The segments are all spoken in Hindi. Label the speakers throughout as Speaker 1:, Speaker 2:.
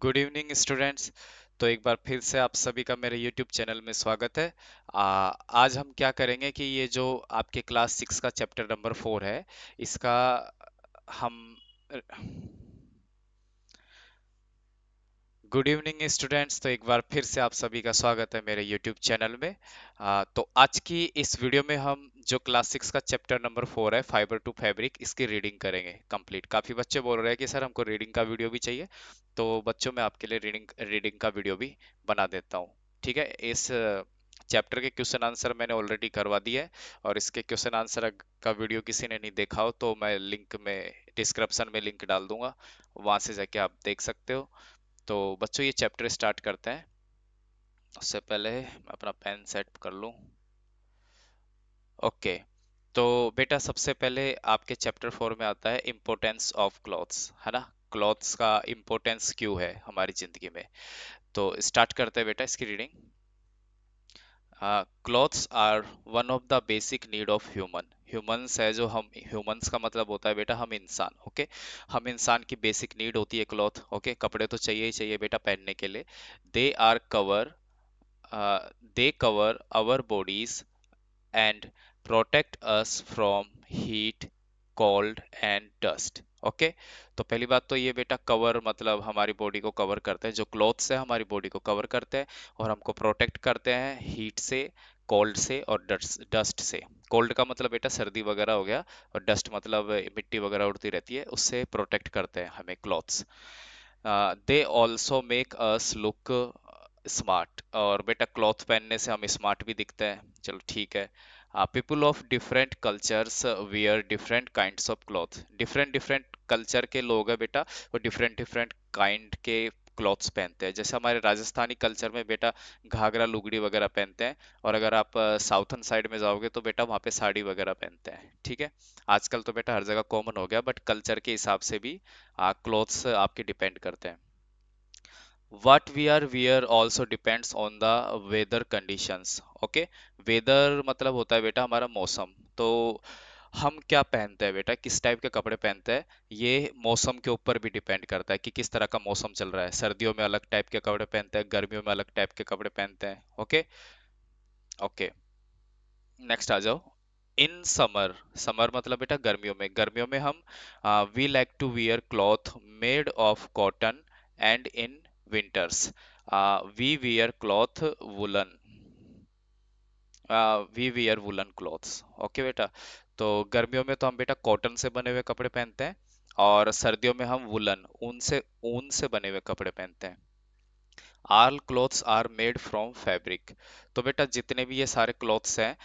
Speaker 1: Good evening students. तो एक बार फिर से आप सभी का मेरे यूट्यूब चैनल में स्वागत है। आज हम क्या करेंगे कि ये जो आपके क्लास 6 का चैप्टर नंबर 4 है, इसका हम गुड इवनिंग स्टूडेंट्स। तो एक बार फिर से आप सभी का स्वागत है मेरे यूट्यूब चैनल में। तो आज की इस वीडियो में हम जो क्लास 6 का चैप्टर नंबर 4 है, फाइबर टू फैब्रिक, इसकी रीडिंग करेंगे कंप्लीट। काफ़ी बच्चे बोल रहे हैं कि सर हमको रीडिंग का वीडियो भी चाहिए, तो बच्चों मैं आपके लिए रीडिंग रीडिंग का वीडियो भी बना देता हूँ। ठीक है, इस चैप्टर के क्वेश्चन आंसर मैंने ऑलरेडी करवा दिया है, और इसके क्वेश्चन आंसर का वीडियो किसी ने नहीं देखा हो तो मैं लिंक में, डिस्क्रिप्शन में लिंक डाल दूंगा, वहां से जाके आप देख सकते हो। तो बच्चों ये चैप्टर स्टार्ट करते हैं। उससे पहले मैं अपना पेन सेट कर लूं। ओके। तो बेटा सबसे पहले आपके चैप्टर 4 में आता है इम्पोर्टेंस ऑफ क्लॉथ्स, है ना। क्लॉथ्स का इम्पोर्टेंस क्यों है हमारी जिंदगी में। तो स्टार्ट करते हैं बेटा इसकी reading. Clothes are one of the basic need of human. Humans है जो हम, ह्यूमंस का मतलब होता है बेटा हम इंसान। ओके, हम इंसान की बेसिक नीड होती है क्लॉथ। ओके, कपड़े तो चाहिए ही चाहिए बेटा पहनने के लिए। They are cover they cover our bodies and protect us from heat, cold and dust. Okay, तो पहली बात तो ये बेटा, कवर मतलब हमारी बॉडी को कवर करते हैं, जो क्लॉथ्स है हमारी बॉडी को कवर करते हैं और हमको प्रोटेक्ट करते हैं हीट से, कोल्ड से और डस्ट से। कोल्ड का मतलब बेटा सर्दी वगैरह हो गया, और डस्ट मतलब मिट्टी वगैरह उड़ती रहती है, उससे प्रोटेक्ट करते हैं हमें clothes. They also make us look smart, और बेटा क्लॉथ पहनने से हम स्मार्ट भी दिखते हैं। चलो ठीक है। People of different cultures wear different kinds of cloth. Different different culture के लोग हैं बेटा, वो डिफरेंट डिफरेंट काइंड के क्लॉथ्स पहनते हैं। जैसे हमारे राजस्थानी कल्चर में बेटा घाघरा लुगड़ी वगैरह पहनते हैं, और अगर आप साउथन साइड में जाओगे तो बेटा वहाँ पे साड़ी वगैरह पहनते हैं। ठीक है, आजकल तो बेटा हर जगह कॉमन हो गया, बट कल्चर के हिसाब से भी क्लोथ्स आपके डिपेंड करते हैं। What we are wear also depends on the weather conditions. Okay, weather मतलब होता है बेटा हमारा मौसम। तो हम क्या पहनते हैं बेटा, किस टाइप के कपड़े पहनते हैं, ये मौसम के ऊपर भी डिपेंड करता है कि किस तरह का मौसम चल रहा है। सर्दियों में अलग टाइप के कपड़े पहनते हैं, गर्मियों में अलग टाइप के कपड़े पहनते हैं। ओके। ओके, नेक्स्ट आ जाओ। इन समर, समर मतलब बेटा गर्मियों में, गर्मियों में हम we like to wear cloth made of cotton, and in winters we wear cloth woollen, we wear woollen clothes. Okay बेटा, तो गर्मियों में तो हम बेटा कॉटन से बने हुए कपड़े पहनते हैं, और सर्दियों में हम वुलन, ऊन से बने हुए कपड़े पहनते हैं। All clothes are made from fabric. तो बेटा जितने भी ये सारे क्लॉथ्स हैं,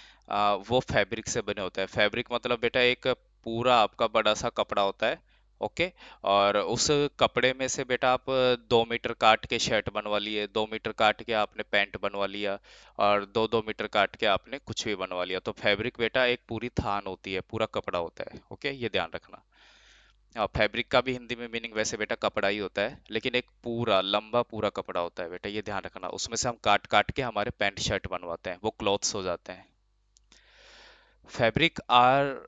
Speaker 1: वो फैब्रिक से बने होते हैं। फैब्रिक मतलब बेटा एक पूरा आपका बड़ा सा कपड़ा होता है। ओके, और उस कपड़े में से बेटा आप 2 मीटर काट के शर्ट बनवा लिए, 2 मीटर काट के आपने पैंट बनवा लिया, और 2-2 मीटर काट के आपने कुछ भी बनवा लिया। तो फैब्रिक बेटा एक पूरी थान होती है, पूरा कपड़ा होता है। ओके, ये ध्यान रखना। फैब्रिक का भी हिंदी में मीनिंग वैसे बेटा कपड़ा ही होता है, लेकिन एक पूरा लंबा पूरा कपड़ा होता है बेटा, ये ध्यान रखना। उसमें से हम काट काट के हमारे पैंट शर्ट बनवाते हैं, वो क्लॉथ्स हो जाते हैं। Fabric are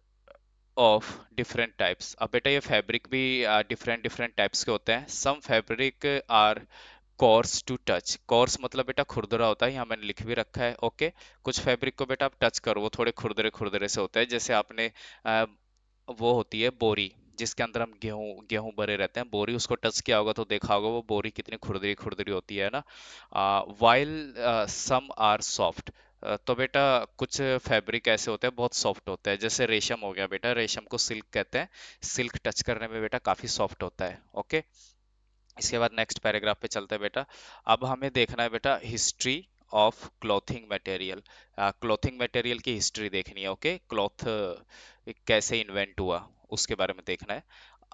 Speaker 1: of different types. अब बेटा ये फैब्रिक भी डिफरेंट डिफरेंट टाइप्स के होते हैं। Some fabric are coarse to touch. Coarse मतलब बेटा खुरदरा होता है, यहाँ मैंने लिख भी रखा है। ओके, कुछ फैब्रिक को बेटा आप टच करो, वो थोड़े खुरदरे खुरदरे से होते हैं। जैसे आपने वो होती है बोरी, जिसके अंदर हम गेहूं गेहूं भरे रहते हैं, बोरी, उसको टच किया होगा तो देखा होगा वो बोरी कितनी खुरदरी खुरदरी होती है ना। While some are soft. तो बेटा कुछ फैब्रिक ऐसे होते हैं बहुत सॉफ्ट होते हैं, जैसे रेशम हो गया बेटा, रेशम को सिल्क कहते हैं। सिल्क टच करने में बेटा काफी सॉफ्ट होता है। ओके, इसके बाद नेक्स्ट पैराग्राफ पे चलते हैं बेटा। अब हमें देखना है बेटा history of clothing material. Clothing material की हिस्ट्री देखनी है। ओके, क्लॉथ कैसे इन्वेंट हुआ उसके बारे में देखना है।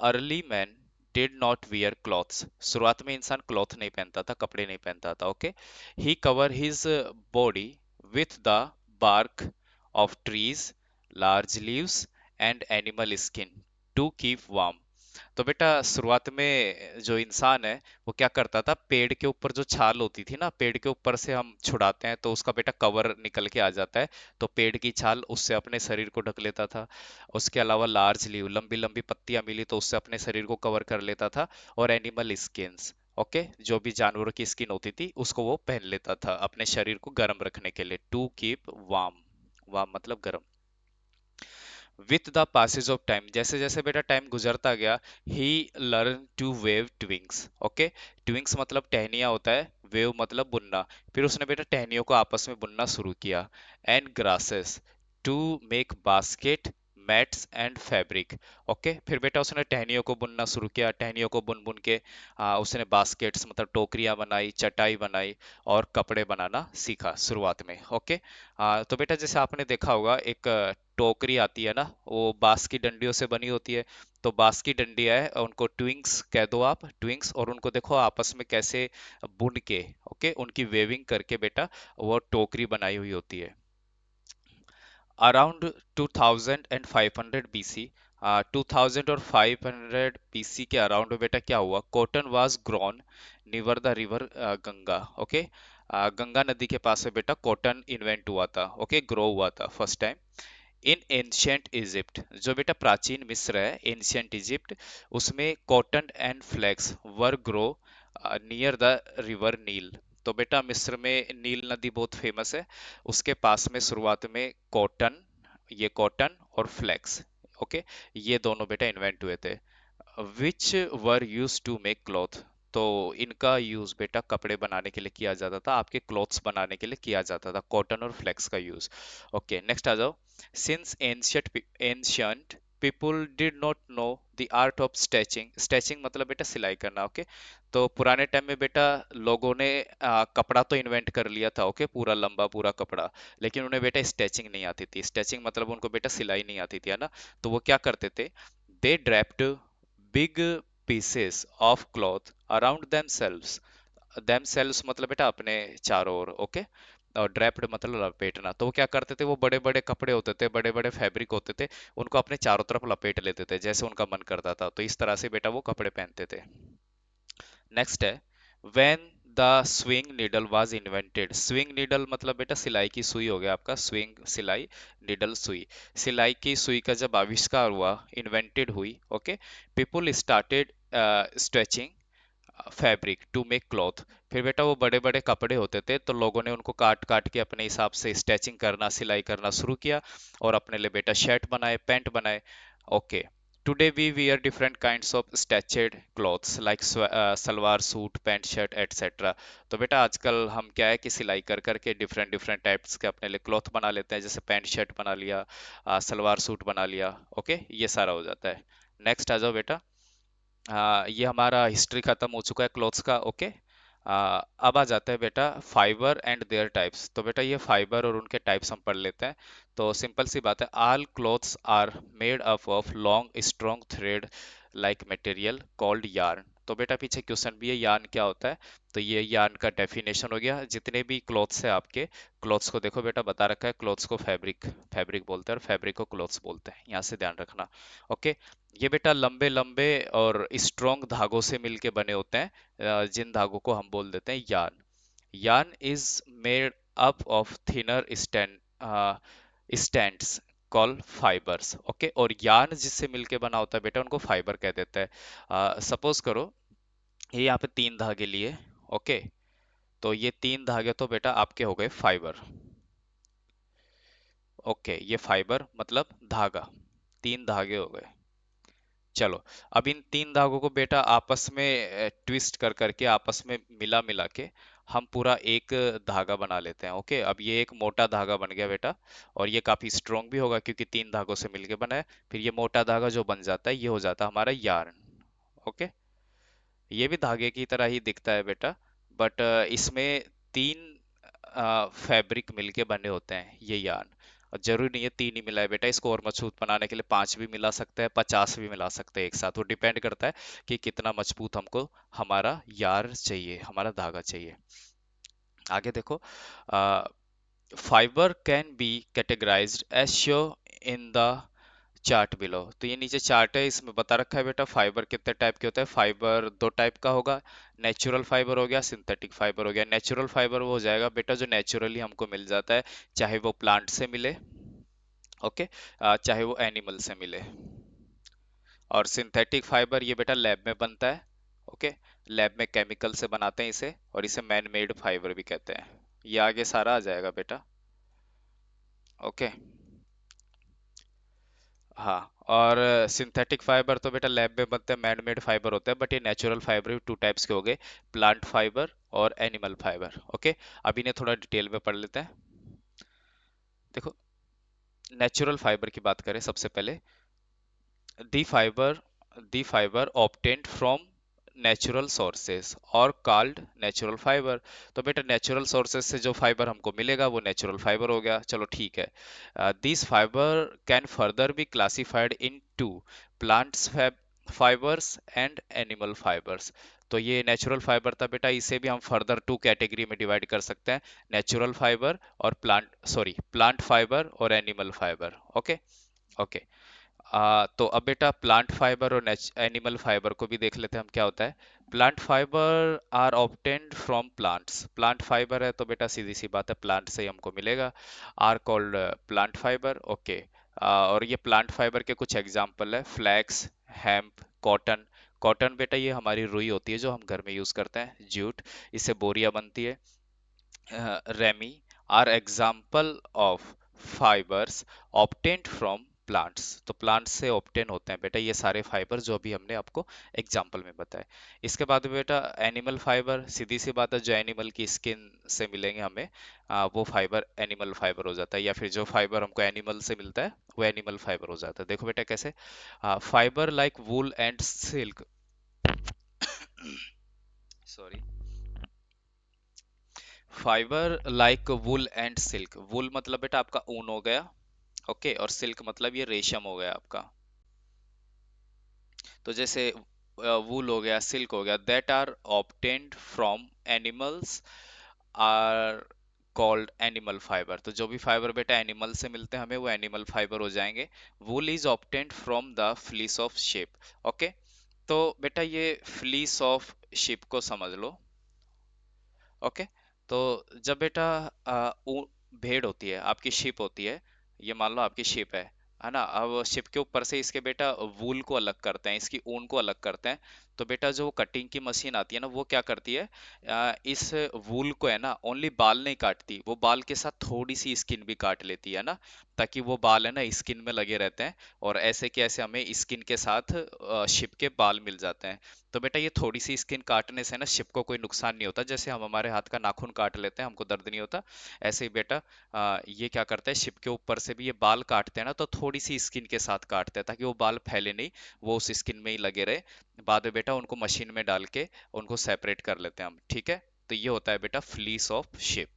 Speaker 1: Early man did not wear clothes. शुरुआत में इंसान क्लॉथ नहीं पहनता था, कपड़े नहीं पहनता था। Okay, he cover his body with the bark of trees, large leaves and animal skin to keep warm. तो बेटा शुरुआत में जो इंसान है वो क्या करता था, पेड़ के ऊपर जो छाल होती थी ना, पेड़ के ऊपर से हम छुड़ाते हैं तो उसका बेटा कवर निकल के आ जाता है, तो पेड़ की छाल उससे अपने शरीर को ढक लेता था। उसके अलावा लार्ज लीव, लंबी लंबी पत्तियां मिली तो उससे अपने शरीर को कवर कर लेता था। और एनिमल स्किन्स, ओके, जो भी जानवरों की स्किन होती थी उसको वो पहन लेता था अपने शरीर को गर्म रखने के लिए, टू कीप वार्म। वार्म मतलब गर्म। With the passage of time, जैसे जैसे बेटा टाइम गुजरता गया, he learn to weave twigs. Okay, twigs मतलब टहनिया होता है, वेव मतलब बुनना। फिर उसने बेटा टहनियों को आपस में बुनना शुरू किया। And grasses to make basket, mats and fabric. Okay, फिर बेटा उसने टहनियों को बुनना शुरू किया, टहनियों को बुन बुन के उसने बास्केट्स मतलब टोकरियां बनाई, चटाई बनाई और कपड़े बनाना सीखा शुरुआत में। ओके, तो बेटा जैसे आपने देखा होगा एक टोकरी आती है ना, वो बांस की डंडियों से बनी होती है। तो बांस की डंडियां है, उनको ट्विंग्स कह दो आप, ट्विंग्स, और उनको देखो आपस में कैसे बुन के, ओके, उनकी वेविंग करके बेटा वो टोकरी बनाई हुई होती है। अराउंड 2500 बीसी, 2000 और 500 बीसी के अराउंड में बेटा क्या हुआ, cotton was grown near the river Ganga. Okay, Ganga नदी के पास में बेटा कॉटन इन्वेंट हुआ था, ओके, ग्रो हुआ था first time. In ancient Egypt, जो बेटा प्राचीन मिस्र है, एंशियंट इजिप्ट, उसमें cotton and flax were grow near the river Nile. तो बेटा मिस्र में नील नदी बहुत फेमस है, उसके पास में शुरुआत में कॉटन, ये कॉटन और फ्लैक्स, ओके, ये दोनों बेटा इन्वेंट हुए थे। विच were use to make cloth, तो इनका यूज बेटा कपड़े बनाने के लिए किया जाता था, आपके क्लॉथ्स बनाने के लिए किया जाता था, कॉटन और फ्लेक्स का यूज। ओके, नेक्स्ट आ जाओ। Since ancient people did not know the art of stretching, stretching मतलब बेटा सिलाई करना। ओके, तो पुराने टाइम में बेटा लोगों ने कपड़ा तो इन्वेंट कर लिया था, ओके, पूरा लंबा पूरा कपड़ा, लेकिन उन्हें बेटा स्टेचिंग नहीं आती थी। स्टेचिंग मतलब उनको बेटा सिलाई नहीं आती थी, है ना। तो वो क्या करते थे, they draped big pieces of cloth around themselves, themselves मतलब बेटा अपने चारों ओर, ओके, और ड्रेप्ड मतलब लपेटना। तो वो क्या करते थे, वो बड़े बड़े कपड़े होते थे, बड़े बड़े फैब्रिक होते थे, उनको अपने चारों तरफ लपेट लेते थे जैसे उनका मन करता था, तो इस तरह से बेटा वो कपड़े पहनते थे। नेक्स्ट है, when the swing needle was invented, swing needle मतलब बेटा सिलाई की सुई हो गया आपका, स्विंग सिलाई, नीडल सुई, सिलाई की सुई का जब आविष्कार हुआ, इन्वेंटेड हुई, okay, people started stretching fabric to make cloth. फिर बेटा वो बड़े बड़े कपड़े होते थे, तो लोगों ने उनको काट काट के अपने हिसाब से स्टिचिंग करना, सिलाई करना शुरू किया, और अपने लिए बेटा शर्ट बनाए, पैंट बनाए। Okay, today we wear different kinds of stitched clothes like salwar suit, pant shirt etcetera. तो बेटा आजकल हम क्या है कि सिलाई कर करके डिफरेंट डिफरेंट टाइप्स के अपने लिए क्लॉथ बना लेते हैं, जैसे पैंट शर्ट बना लिया, सलवार सूट बना लिया, ओके, ये सारा हो जाता है। नेक्स्ट आ जाओ बेटा। हाँ, ये हमारा हिस्ट्री खत्म हो चुका है क्लोथ्स का, ओके। अब आ जाता है बेटा फाइबर एंड देयर टाइप्स। तो बेटा ये फाइबर और उनके टाइप्स हम पढ़ लेते हैं। तो सिंपल सी बात है, all clothes are made up of long strong thread like material called yarn. तो बेटा पीछे क्वेश्चन भी है, यार्न क्या होता है। तो ये यार्न का डेफिनेशन हो गया, जितने भी क्लोथ्स है आपके, क्लोथ्स को देखो बेटा बता रखा है, क्लोथ्स को फैब्रिक फैब्रिक बोलते हैं और फैब्रिक को क्लोथ्स बोलते हैं, यहाँ से ध्यान रखना। ओके, ये बेटा लंबे लंबे और स्ट्रॉन्ग धागों से मिलके बने होते हैं, जिन धागों को हम बोल देते हैं yarn. Yarn is made up of thinner stands call fibres. Okay, और यार्न जिससे मिलके बना होता है बेटा उनको फाइबर कह देता है। सपोज करो ये यहाँ पे तीन धागे लिए, ओके, तो ये तीन धागे तो बेटा आपके हो गए फाइबर। ओके, ये फाइबर मतलब धागा, तीन धागे हो गए। चलो, अब इन तीन धागों को बेटा आपस में ट्विस्ट कर करके, आपस में मिला मिला के हम पूरा एक धागा बना लेते हैं। ओके, अब ये एक मोटा धागा बन गया बेटा, और ये काफी स्ट्रोंग भी होगा क्योंकि तीन धागों से मिलके बना है। फिर ये मोटा धागा जो बन जाता है, ये हो जाता है हमारा यार्न। ओके, ये भी धागे की तरह ही दिखता है बेटा, बट इसमें तीन फैब्रिक मिलके बने होते हैं ये यार्न। और जरूरी नहीं है तीन ही मिला है बेटा, इसको और मजबूत बनाने के लिए पांच भी मिला सकते हैं, 50 भी मिला सकते हैं एक साथ, वो डिपेंड करता है कि कितना मजबूत हमको हमारा यार चाहिए, हमारा धागा चाहिए। आगे देखो, fibre can be categorised as show in the chart below. तो ये नीचे चार्ट है, इसमें बता रखा है बेटा फाइबर कितने टाइप के होते हैं। फाइबर दो टाइप का होगा, नेचुरल फाइबर हो गया, सिंथेटिक फाइबर हो गया। नेचुरल फाइबर वो हो जाएगा बेटा जो नेचुरली हमको मिल जाता है, चाहे वो प्लांट से मिले, ओके, चाहे वो एनिमल से मिले। और सिंथेटिक फाइबर ये बेटा लैब में बनता है, ओके, लैब में केमिकल से बनाते हैं इसे, और इसे मैन मेड फाइबर भी कहते हैं। ये आगे सारा आ जाएगा बेटा। ओके। हाँ, और सिंथेटिक फाइबर तो बेटा लैब में बनते हैं, मैन मेड फाइबर होते हैं, बट ये नेचुरल फाइबर भी टू टाइप्स के हो गए, प्लांट फाइबर और एनिमल फाइबर। ओके, अब इन्हें थोड़ा डिटेल में पढ़ लेते हैं। देखो, नेचुरल फाइबर की बात करें सबसे पहले, the fibre the fibre obtained from natural sources are called natural fibre. तो बेटा नेचुरल सोर्सेस से जो फाइबर हमको मिलेगा वो नेचुरल फाइबर हो गया, चलो ठीक है। This fibre can further be classified into plants fibres and animal fibres. तो ये नेचुरल फाइबर था बेटा, इसे भी हम फर्दर टू कैटेगरी में डिवाइड कर सकते हैं, नेचुरल फाइबर और प्लांट फाइबर और एनिमल फाइबर। ओके। ओके। तो अब बेटा प्लांट फाइबर और एनिमल फाइबर को भी देख लेते हैं हम क्या होता है। Plant fibre are obtained from plants. Plant fibre है तो बेटा सीधी सी बात है प्लांट से ही हमको मिलेगा, are called plant fibre. Okay. और ये प्लांट फाइबर के कुछ एग्जांपल है, फ्लैक्स, हेम्प, कॉटन। कॉटन बेटा ये हमारी रुई होती है जो हम घर में यूज करते हैं, जूट, इससे बोरियां बनती है। Ramie are example of fibres obtained from plants. तो प्लांट्स से ऑब्टेन होते हैं बेटा ये सारे फाइबर जो अभी हमने आपको एग्जाम्पल में बताए। इसके बाद बेटा एनिमल फाइबर, सीधी सी बात है जो एनिमल की स्किन से मिलेंगे हमें, वो फाइबर एनिमल फाइबर हो जाता है, या फिर जो फाइबर हमको एनिमल से मिलता है वो एनिमल फाइबर हो जाता है। देखो बेटा कैसे, fibre like wool and silk, sorry, fibre like wool and silk. Wool मतलब बेटा आपका ऊन हो गया, ओके, और सिल्क मतलब ये रेशम हो गया आपका। तो जैसे वूल हो गया, सिल्क हो गया, that are obtained from animals are called animal fibre. तो जो भी फाइबर बेटा एनिमल से मिलते हैं हमें वो एनिमल फाइबर हो जाएंगे। वूल is obtained from the fleece of shape. Okay, तो बेटा ये फ्लीस ऑफ शिप को समझ लो। ओके, तो जब बेटा भेड़ होती है, आपकी शिप होती है, ये मान लो आपकी शिप है ना, अब शिप के ऊपर से इसके बेटा वूल को अलग करते हैं, इसकी ऊन को अलग करते हैं। तो बेटा जो कटिंग की मशीन आती है ना वो क्या करती है, इस वूल को है ना ओनली बाल नहीं काटती, वो बाल के साथ थोड़ी सी स्किन भी काट लेती है ना, ताकि वो बाल है ना स्किन में लगे रहते हैं, और ऐसे के ऐसे हमें स्किन के साथ शिप के बाल मिल जाते हैं। तो बेटा ये थोड़ी सी स्किन काटने से ना शिप को कोई नुकसान नहीं होता, जैसे हम हमारे हाथ का नाखून काट लेते हैं हमको दर्द नहीं होता, ऐसे ही बेटा ये क्या करता है, शिप के ऊपर से भी ये बाल काटते हैं ना तो थोड़ी सी स्किन के साथ काटते हैं ताकि वो बाल फैले नहीं, वो उस स्किन में ही लगे रहे। बाद में बेटा उनको मशीन में डाल के उनको सेपरेट कर लेते हैं हम, ठीक है। तो ये होता है बेटा फ्लीस ऑफ शिप।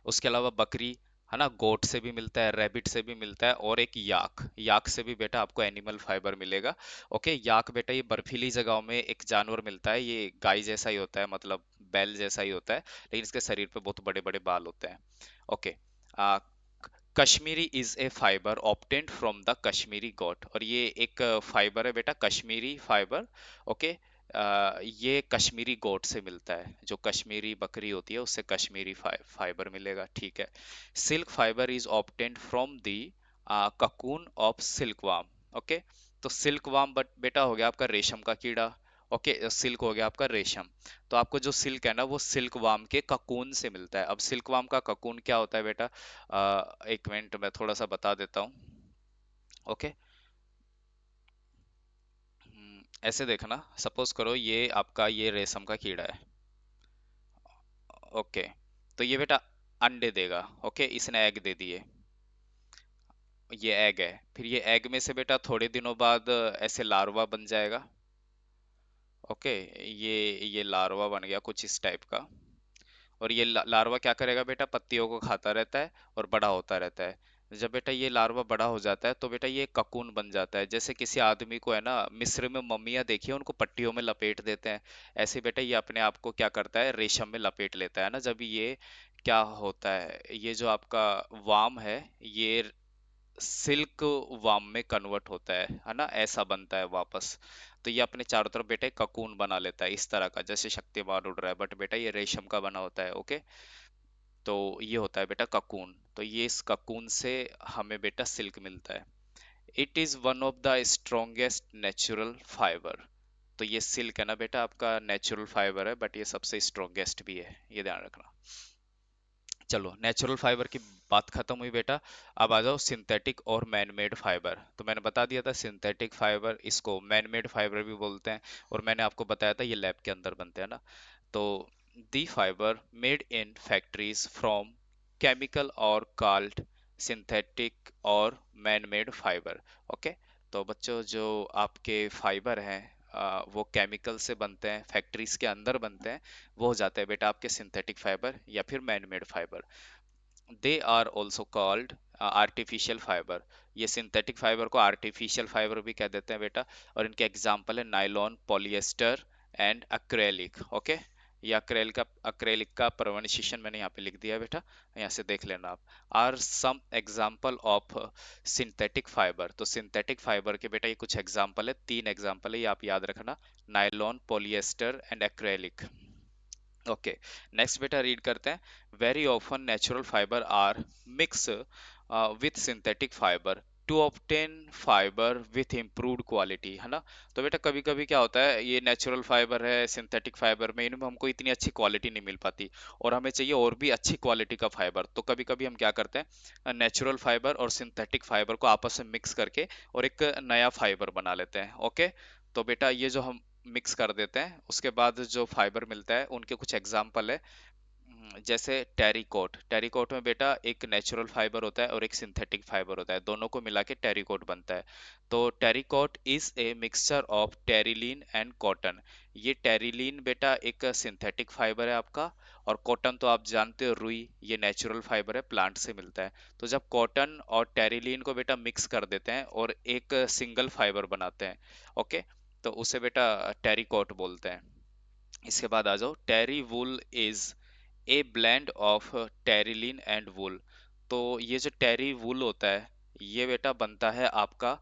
Speaker 1: उसके अलावा बकरी, है ना, गोट से भी मिलता है, रैबिट से भी मिलता है, और एक याक, याक से भी बेटा आपको एनिमल फाइबर मिलेगा। ओके, याक बेटा ये बर्फीली जगहों में एक जानवर मिलता है, ये गाय जैसा ही होता है, मतलब बैल जैसा ही होता है, लेकिन इसके शरीर पे बहुत बड़े बड़े बाल होते हैं। Okay, cashmere is a fibre obtained from the cashmere goat, और ये एक फाइबर है बेटा, कश्मीरी फाइबर। ओके, ये कश्मीरी गोट से मिलता है, जो कश्मीरी बकरी होती है उससे कश्मीरी फाइबर मिलेगा, ठीक है। Silk fibre is obtained from the cocoon of silk warm. Okay, तो सिल्क वार्म बट बेटा हो गया आपका रेशम का कीड़ा। ओके, सिल्क हो गया आपका रेशम। तो आपको जो सिल्क है ना वो सिल्क वार्म के ककून से मिलता है। अब सिल्क वार्म का ककून क्या होता है बेटा, एक मिनट मैं थोड़ा सा बता देता हूँ। ओके, ऐसे देखना, सपोज करो ये आपका ये रेशम का कीड़ा है। ओके, तो ये बेटा अंडे देगा। ओके, इसने एग दे दिए, ये एग है, फिर ये एग में से बेटा थोड़े दिनों बाद ऐसे लार्वा बन जाएगा। ओके, ये लार्वा बन गया कुछ इस टाइप का, और ये लार्वा क्या करेगा बेटा, पत्तियों को खाता रहता है और बड़ा होता रहता है। जब बेटा ये लार्वा बड़ा हो जाता है तो बेटा ये ककून बन जाता है, जैसे किसी आदमी को है ना मिस्र में मम्मियाँ देखिए उनको पट्टियों में लपेट देते हैं, ऐसे बेटा ये अपने आप को क्या करता है, रेशम में लपेट लेता है ना। जब ये क्या होता है, ये जो आपका वाम है ये सिल्क वाम में कन्वर्ट होता है ना, ऐसा बनता है वापस। तो ये अपने चारों तरफ बेटा ककून बना लेता है इस तरह का, जैसे शक्तिमान उड़ रहा है, बट बेटा ये रेशम का बना होता है। ओके, तो ये होता है बेटा ककून, तो ये इस ककून से हमें बेटा सिल्क मिलता है। It is one of the strongest natural fibre. तो ये सिल्क है ना बेटा, आपका नेचुरल फाइबर है, बट ये सबसे स्ट्रॉन्गेस्ट भी है, ये ध्यान रखना। चलो, नेचुरल फाइबर की बात खत्म हुई बेटा। अब आ जाओ सिंथेटिक और मैन मेड फाइबर। तो मैंने बता दिया था सिंथेटिक फाइबर, इसको मैन मेड फाइबर भी बोलते हैं, और मैंने आपको बताया था ये लैब के अंदर बनते हैं ना। तो the fibre made in factories from chemical are called synthetic और मैन मेड फाइबर। ओके। तो बच्चों, जो आपके फाइबर हैं वो केमिकल से बनते हैं, फैक्ट्रीज के अंदर बनते हैं, वो हो जाते हैं बेटा आपके सिंथेटिक फाइबर या फिर man made fibre. They are also called artificial fibre. ये सिंथेटिक फाइबर को आर्टिफिशियल फाइबर भी कह देते हैं बेटा। और इनके एग्जाम्पल है nylon, polyester and acrylic. Okay. ये अक्रेलिक का प्रोनाउंसिएशन मैंने यहाँ पे लिख दिया है बेटा, यहाँ से देख लेना आप। Are some example of synthetic fibre. तो सिंथेटिक फाइबर के बेटा ये कुछ एग्जाम्पल है, 3 एग्जाम्पल है, ये आप याद रखना। Nylon, polyester and acrylic. Okay. Next बेटा रीड करते हैं। Very often natural fibre are mix with synthetic fibre to obtain fibre with improved quality, है ना। तो बेटा कभी कभी क्या होता है, ये नेचुरल फाइबर है, सिंथेटिक फाइबर में इनमें हमको इतनी अच्छी क्वालिटी नहीं मिल पाती, और हमें चाहिए और भी अच्छी क्वालिटी का फाइबर। तो कभी कभी हम क्या करते हैं, नेचुरल फाइबर और सिंथेटिक फाइबर को आपस में मिक्स करके और एक नया फाइबर बना लेते हैं। ओके। तो बेटा ये जो हम मिक्स कर देते हैं, उसके बाद जो फाइबर मिलता है उनके कुछ एग्जाम्पल है। जैसे टेरिकोट। टेरिकोट में बेटा एक नेचुरल फाइबर होता है और एक सिंथेटिक फाइबर होता है, दोनों को मिला के टेरिकोट बनता है। तो terrycot is a mixture of terylene and cotton. ये टेरिलीन बेटा एक सिंथेटिक फाइबर है आपका, और कॉटन तो आप जानते हो, रुई, ये नेचुरल फाइबर है, प्लांट से मिलता है। तो जब कॉटन और टेरिलीन को बेटा मिक्स कर देते हैं और एक सिंगल फाइबर बनाते हैं, ओके, तो उसे बेटा टेरिकोट बोलते हैं। इसके बाद आ जाओ, terry wool is a blend of terylene and wool. तो ये जो टेरी वुल होता है, ये बेटा बनता है आपका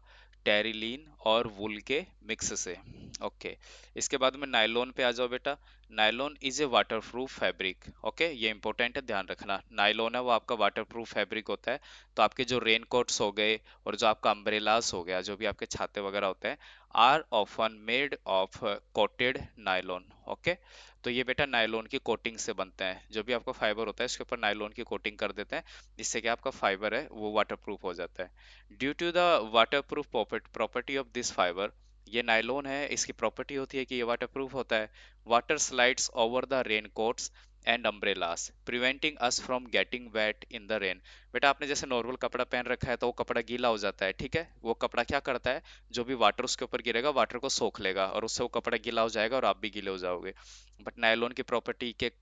Speaker 1: टेरिलीन और वुल के मिक्स से। ओके। इसके बाद में नायलॉन पे आ जाओ बेटा। Nylon is a waterproof fabric. Okay, ये इंपॉर्टेंट है, ध्यान रखना। नायलॉन है वो आपका वाटरप्रूफ फैब्रिक होता है। तो आपके जो रेन कोट्स हो गए और जो आपका अम्ब्रेलास हो गया, जो भी आपके छाते वगैरह होते हैं, are often made of coated nylon. Okay. तो ये बेटा नायलॉन की कोटिंग से बनता है, जो भी आपका फाइबर होता है उसके ऊपर नायलॉन की कोटिंग कर देते हैं, जिससे कि आपका फाइबर है वो वाटरप्रूफ हो जाता है। Due to the waterproof property of this fibre, ये नायलॉन है, इसकी प्रॉपर्टी होती है कि ये वाटरप्रूफ होता है। Water slides over the rain quotes and umbrellas preventing us from getting wait in the rain. बेटा आपने जैसे नॉर्मल कपड़ा पहन रखा है तो वो कपड़ा गीला हो जाता है, ठीक है, वो कपड़ा क्या करता है, जो भी वाटर उसके ऊपर गिरेगा वाटर को सोख लेगा और उससे वो कपड़ा गीला हो जाएगा और आप भी गीले हो जाओगे। बट नायलॉन की प्रॉपर्टी के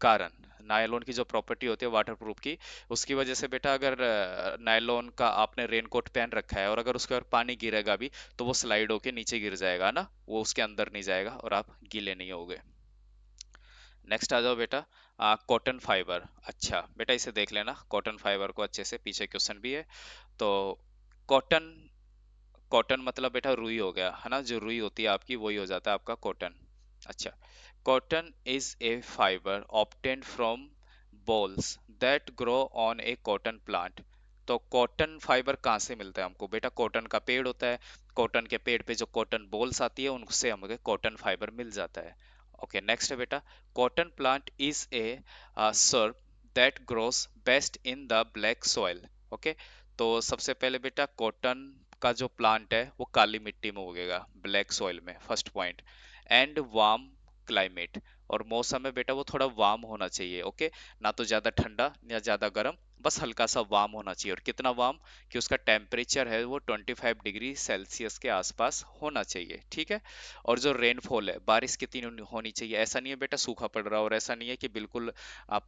Speaker 1: कारण, नायलॉन की जो प्रॉपर्टी होती है वाटरप्रूफ की, उसकी वजह से बेटा अगर नायलॉन का आपने रेनकोट पहन रखा है और अगर उसके ऊपर पानी गिरेगा भी तो वो स्लाइड होके नीचे गिर जाएगा ना, वो उसके अंदर नहीं जाएगा और आप गीले नहीं होगे। नेक्स्ट आ जाओ बेटा, कॉटन फाइबर। अच्छा बेटा इसे देख लेना, कॉटन फाइबर को अच्छे से, पीछे क्वेश्चन भी है। तो कॉटन, कॉटन मतलब बेटा रुई हो गया, है ना, जो रुई होती है आपकी वही हो जाता है आपका कॉटन। अच्छा, cotton is a fibre obtained from balls that grow on A cotton plant. तो कॉटन फाइबर कहाँ से मिलता है हमको, बेटा कॉटन का पेड़ होता है, कॉटन के पेड़ पे जो कॉटन बॉल्स आती है उनसे हमें कॉटन फाइबर मिल जाता है। ओके, नेक्स्ट है बेटा, cotton plant is a shrub that grows best in the black soil. Okay. तो सबसे पहले बेटा कॉटन का जो प्लांट है वो काली मिट्टी में उगेगा, ब्लैक सॉइल में, first point. And warm climate, और मौसम में बेटा वो थोड़ा वार्म होना चाहिए। ओके, ना तो ज्यादा ठंडा या ज्यादा गर्म, बस हल्का सा वार्म होना चाहिए। और कितना वार्म, कि उसका टेम्परेचर है वो 25 डिग्री सेल्सियस के आसपास होना चाहिए, ठीक है। और जो रेनफॉल है, बारिश कितनी होनी चाहिए, ऐसा नहीं है बेटा सूखा पड़ रहा, और ऐसा नहीं है कि बिल्कुल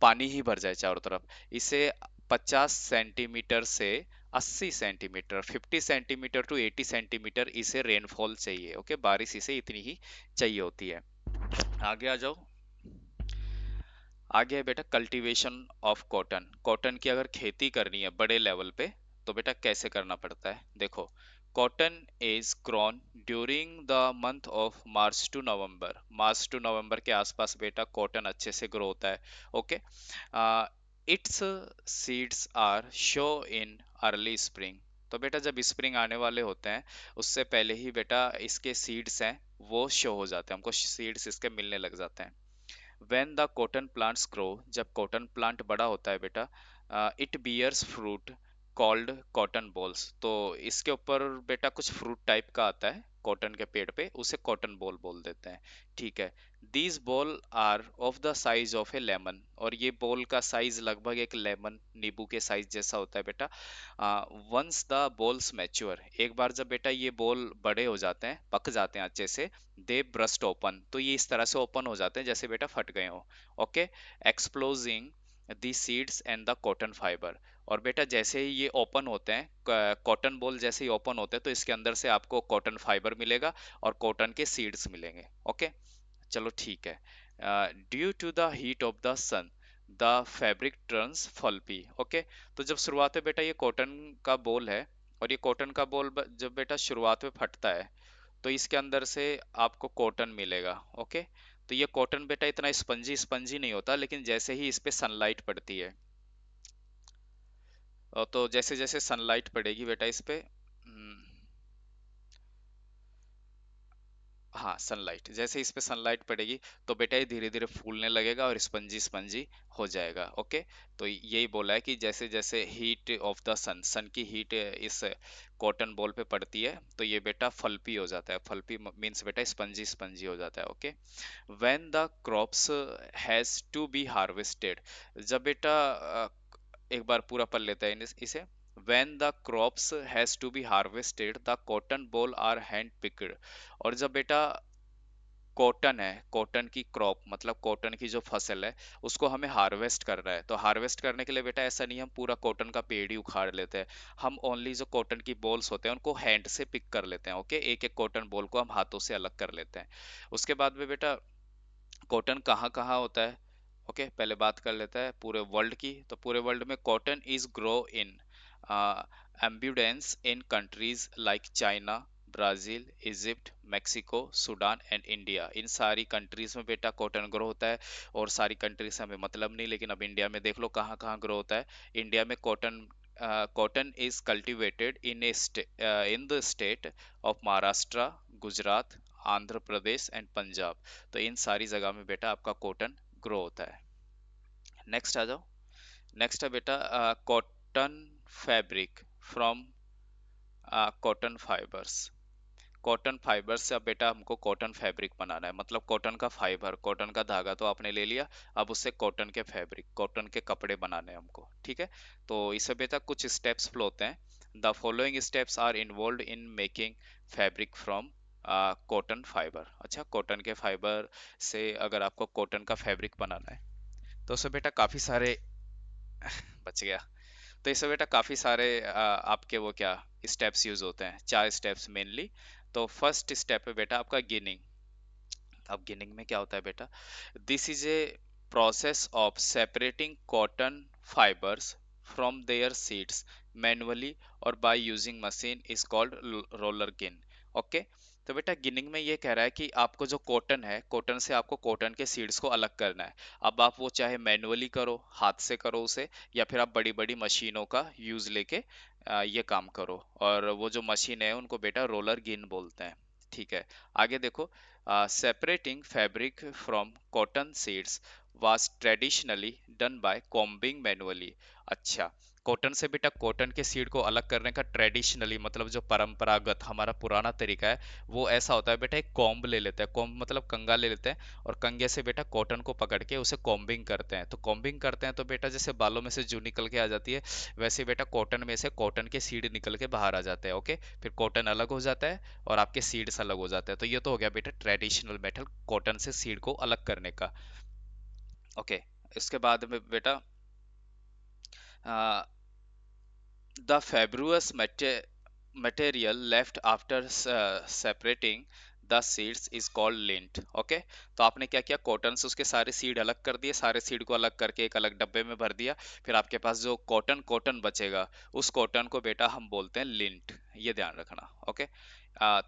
Speaker 1: पानी ही भर जाए चारों तरफ। इसे 50 सेंटीमीटर से 80 सेंटीमीटर, 50 सेंटीमीटर टू 80 सेंटीमीटर इसे रेनफॉल चाहिए। ओके, बारिश इसे इतनी ही चाहिए होती है। आगे आ जाओ। आगे है बेटा कल्टीवेशन ऑफ कॉटन। कॉटन की अगर खेती करनी है बड़े लेवल पे तो बेटा कैसे करना पड़ता है, देखो। Cotton is grown during the month of March to November. March to November के आसपास बेटा कॉटन अच्छे से ग्रो होता है। Okay. Its seeds are sown in early spring. तो बेटा जब स्प्रिंग आने वाले होते हैं उससे पहले ही बेटा इसके सीड्स हैं वो शो हो जाते हैं, हमको सीड्स इसके मिलने लग जाते हैं। When the cotton plants grow, जब कॉटन प्लांट बड़ा होता है बेटा, it bears fruit called cotton balls. तो इसके ऊपर बेटा कुछ फ्रूट टाइप का आता है कॉटन के पेड़ पे, उसे कॉटन बॉल बोल देते हैं। ठीक है। These ball are of the size of a lemon, और ये बॉल का साइज लगभग एक लेमन नींबू के साइज जैसा होता है बेटा। वंस द बॉल्स मैच्योर, एक बार जब बेटा ये बॉल बड़े हो जाते हैं, पक जाते हैं अच्छे से, दे ब्रस्ट ओपन, तो ये इस तरह से ओपन हो जाते हैं जैसे बेटा फट गए हो। Okay. Exploding the seeds and the cotton fibre, और बेटा जैसे ही ये ओपन होते हैं, कॉटन बॉल जैसे ही ओपन होते हैं, तो इसके अंदर से आपको कॉटन फाइबर मिलेगा और कॉटन के सीड्स मिलेंगे। ओके। चलो ठीक है। Due to the heat of the sun the fabric turns fluffy. Okay. तो जब शुरुआत में बेटा ये कॉटन का बॉल है, और ये कॉटन का बॉल जब बेटा शुरुआत में फटता है, तो इसके अंदर से आपको कॉटन मिलेगा। ओके। तो ये कॉटन बेटा इतना स्पंजी स्पंजी नहीं होता, लेकिन जैसे ही इस पे सनलाइट पड़ती है, तो जैसे जैसे सनलाइट पड़ेगी बेटा इस पे, हाँ सनलाइट, जैसे इस पे सनलाइट पड़ेगी तो बेटा ये धीरे धीरे फूलने लगेगा और स्पंजी स्पंजी हो जाएगा। ओके। तो यही बोला है कि जैसे जैसे हीट ऑफ द सन, सन की हीट इस कॉटन बॉल पे पड़ती है, तो ये बेटा फल्पी हो जाता है। फल्पी मीन्स बेटा स्पंजी स्पंजी हो जाता है। Okay. When the crops has to be harvested, जब बेटा एक बार पूरा पढ़ लेते हैं इसे। When the crops has to be harvested, the cotton ball are hand picked, और जब बेटा कॉटन है, कॉटन की क्रॉप मतलब कॉटन की जो फसल है, उसको हमें हार्वेस्ट करना है, तो हार्वेस्ट करने के लिए बेटा ऐसा नहीं हम पूरा कॉटन का पेड़ ही उखाड़ लेते हैं, हम ओनली जो कॉटन की बॉल्स होते हैं उनको हैंड से पिक कर लेते हैं। ओके। एक एक कॉटन बॉल को हम हाथों से अलग कर लेते हैं। उसके बाद में बेटा कॉटन कहाँ कहाँ होता है। ओके। पहले बात कर लेता है पूरे वर्ल्ड की। तो पूरे वर्ल्ड में cotton is grow in abundance in countries like China, Brazil, Egypt, Mexico, Sudan and India. इन सारी कंट्रीज में बेटा कॉटन ग्रो होता है। और सारी कंट्रीज से हमें मतलब नहीं, लेकिन अब इंडिया में देख लो कहाँ कहाँ ग्रो होता है। इंडिया में cotton is cultivated in the state of Maharashtra, Gujarat, Andhra Pradesh and Punjab. तो इन सारी जगह में बेटा आपका कॉटन ग्रो होता है। नेक्स्ट आ जाओ। नेक्स्ट है बेटा cotton fabric from cotton fibres. Cotton fibre से अब बेटा हमको कॉटन फैब्रिक बनाना है, मतलब कॉटन का फाइबर, कॉटन का धागा तो आपने ले लिया, अब उससे कॉटन के फैब्रिक, कॉटन के कपड़े बनाने हैं हमको। ठीक है। तो इसमें बेटा कुछ स्टेप्स फ्लो होते हैं। The following steps are involve in making fabric from cotton fibre. अच्छा, कॉटन के फाइबर से अगर आपको कॉटन का फैब्रिक बनाना है, तो उसमें बेटा काफी सारे बच गया। तो इसमें बेटा काफी सारे आपके वो क्या स्टेप्स यूज होते हैं, 4 स्टेप्स मेनली। तो फर्स्ट स्टेप है बेटा आपका गिनिंग। अब गिनिंग में क्या होता है बेटा, this is a process of separating cotton fibres from their seeds manually or by using machine is called roller gin. Okay. तो बेटा गिनिंग में ये कह रहा है कि आपको जो कॉटन है, कॉटन से आपको कॉटन के सीड्स को अलग करना है। अब आप वो चाहे मैनुअली करो, हाथ से करो उसे, या फिर आप बड़ी बड़ी मशीनों का यूज लेके ये काम करो। और वो जो मशीन है उनको बेटा रोलर गिन बोलते हैं। ठीक है। आगे देखो। Separating fabric from cotton seeds was traditionally done by combing manually। अच्छा, कॉटन से बेटा कॉटन के सीड को अलग करने का ट्रेडिशनली मतलब जो परंपरागत हमारा पुराना तरीका है, वो ऐसा होता है बेटा, एक कॉम्ब ले लेते हैं, कॉम्ब मतलब कंगा ले लेते हैं, और कंगे से बेटा कॉटन को पकड़ के उसे कॉम्बिंग करते हैं। तो कॉम्बिंग करते हैं तो बेटा जैसे बालों में से जू निकल के आ जाती है, वैसे बेटा कॉटन में से कॉटन के सीड निकल के बाहर आ जाते हैं। ओके। फिर कॉटन अलग हो जाता है और आपके सीड्स अलग हो जाते हैं। तो ये तो हो गया बेटा ट्रेडिशनल मेथड कॉटन से सीड को अलग करने का। ओके। इसके बाद में बेटा the fabrous material left after separating the seeds is called lint. Okay. तो आपने क्या किया, कॉटन से उसके सारे सीड अलग कर दिए, सारे सीड को अलग करके एक अलग डब्बे में भर दिया। फिर आपके पास जो कॉटन कॉटन बचेगा, उस कॉटन को बेटा हम बोलते हैं लिंट। ये ध्यान रखना। ओके।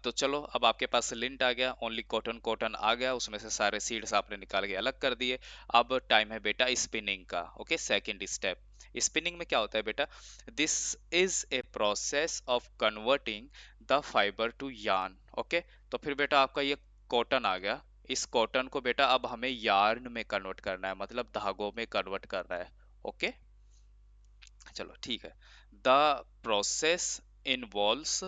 Speaker 1: तो चलो अब आपके पास लिंट आ गया, ओनली कॉटन कॉटन आ गया, उसमें से सारे सीड्स आपने निकाल के अलग कर दिए। अब टाइम है बेटा स्पिनिंग का। ओके। Second step. स्पिनिंग में क्या होता है बेटा, this is a process of converting the fibre to yarn. Okay, तो फिर बेटा आपका ये कॉटन आ गया, इस कॉटन को बेटा अब हमें यार्न में कन्वर्ट करना है, मतलब धागों में कन्वर्ट करना है। ओके, चलो ठीक है। The process involves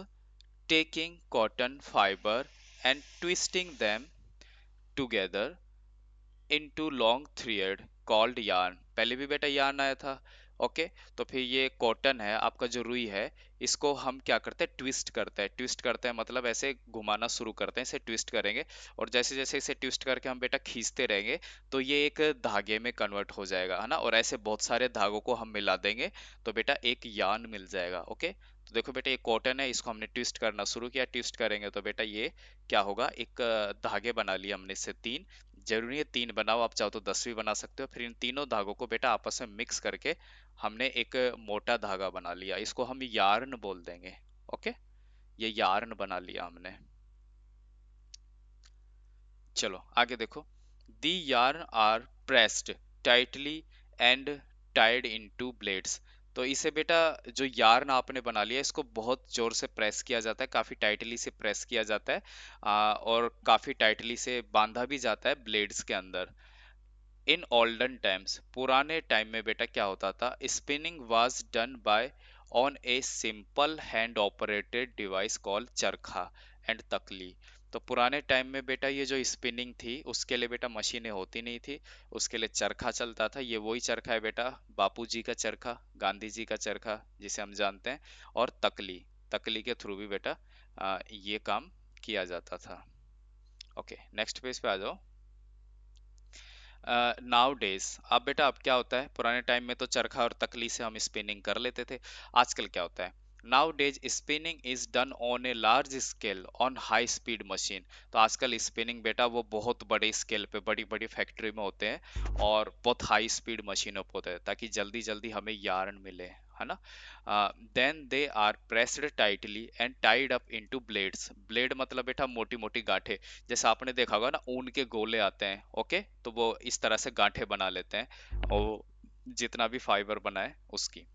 Speaker 1: taking cotton fiber and twisting them together into long thread called yarn। पहले भी बेटा yarn आया था। ओके, तो फिर ये कॉटन है आपका जो रुई है, इसको हम क्या करते हैं, ट्विस्ट करते हैं। ट्विस्ट करते हैं मतलब ऐसे घुमाना शुरू करते हैं, इसे ट्विस्ट करेंगे, और जैसे जैसे इसे ट्विस्ट करके हम बेटा खींचते रहेंगे तो ये एक धागे में कन्वर्ट हो जाएगा, है ना, और ऐसे बहुत सारे धागों को हम मिला देंगे तो बेटा एक यार्न मिल जाएगा। ओके, तो देखो बेटा ये कॉटन है, इसको हमने ट्विस्ट करना शुरू किया, ट्विस्ट करेंगे तो बेटा ये क्या होगा, एक धागे बना लिए हमने इससे तीन। जरूरी है तीन बनाओ, आप चाहो तो 10 भी बना सकते हो। फिर इन तीनों धागों को बेटा आपस में मिक्स करके हमने एक मोटा धागा बना लिया, इसको हम यार्न बोल देंगे। ओके, ये यार्न बना लिया हमने। चलो आगे देखो, the yarn are pressed tightly and tied into blades. तो इसे बेटा जो यार्न आपने बना लिया, इसको बहुत जोर से प्रेस किया जाता है, काफी टाइटली से प्रेस किया जाता है, और काफी टाइटली से बांधा भी जाता है ब्लेड्स के अंदर। इन ओल्डन टाइम्स, पुराने टाइम में बेटा क्या होता था, spinning was done by on a simple hand operated device called चरखा एंड तकली। तो पुराने टाइम में बेटा ये जो स्पिनिंग थी उसके लिए बेटा मशीनें होती नहीं थी, उसके लिए चरखा चलता था। ये वही चरखा है बेटा, बापू जी का चरखा, गांधी जी का चरखा जिसे हम जानते हैं, और तकली, तकली के थ्रू भी बेटा ये काम किया जाता था। ओके, नेक्स्ट पेज पे आ जाओ। नाउ डेज, अब बेटा अब क्या होता है, पुराने टाइम में तो चरखा और तकली से हम स्पिनिंग कर लेते थे। आजकल क्या होता है, now days spinning is done on a large scale on high speed machine. तो आजकल स्पिनिंग बेटा वो बहुत बड़े स्केल पे, बड़ी बड़ी फैक्ट्री में होते हैं, और बहुत हाई स्पीड मशीनों पे होते हैं, ताकि जल्दी जल्दी हमें यार्न मिले, है ना। Then they are pressed tightly and tied up into blades. Blade मतलब बेटा मोटी मोटी गांठें, जैसे आपने देखा होगा ना ऊन के गोले आते हैं। ओके, तो वो इस तरह से गांठें बना लेते हैं, और जितना भी फाइबर बनाए उसकी।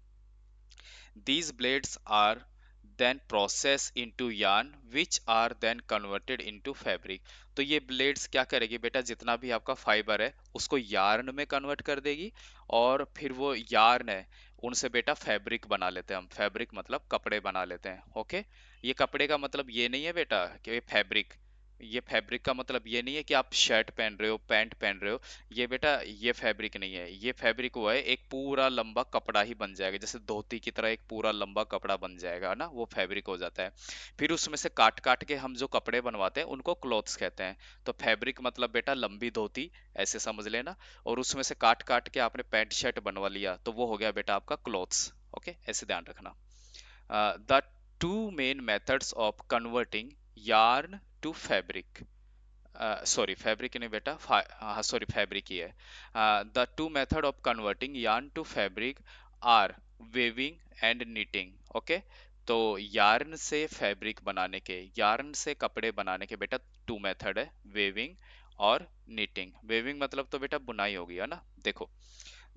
Speaker 1: These blades are then processed into yarn which are then converted into fabric। तो ये ब्लेड्स क्या करेगी बेटा, जितना भी आपका फाइबर है उसको यार्न में कन्वर्ट कर देगी, और फिर वो यार्न है उनसे बेटा फैब्रिक बना लेते हैं हम। फैब्रिक मतलब कपड़े बना लेते हैं। ओके, ये कपड़े का मतलब ये नहीं है बेटा कि ये फैब्रिक, ये फैब्रिक का मतलब ये नहीं है कि आप शर्ट पहन रहे हो, पैंट पहन रहे हो, ये बेटा ये फैब्रिक नहीं है। ये फैब्रिक वो है, एक पूरा लंबा कपड़ा ही बन जाएगा, जैसे धोती की तरह एक पूरा लंबा कपड़ा बन जाएगा ना, वो फैब्रिक हो जाता है। फिर उसमें से काट काट के हम जो कपड़े बनवाते हैं उनको क्लॉथ्स कहते हैं। तो फैब्रिक मतलब बेटा लंबी धोती, ऐसे समझ लेना, और उसमें से काट काट के आपने पैंट शर्ट बनवा लिया तो वो हो गया बेटा आपका क्लॉथ्स। ओके, ऐसे ध्यान रखना। The two main methods of converting yarn to fabric, sorry fabric नहीं बेटा, हाँ सॉरी फैब्रिक ही है। The two method of converting yarn to fabric are weaving and knitting। Okay, तो यार्न से फैब्रिक बनाने के, यार्न से कपड़े बनाने के बेटा टू मेथड है, वेविंग और knitting। वेविंग मतलब तो बेटा बुनाई होगी, है ना। देखो,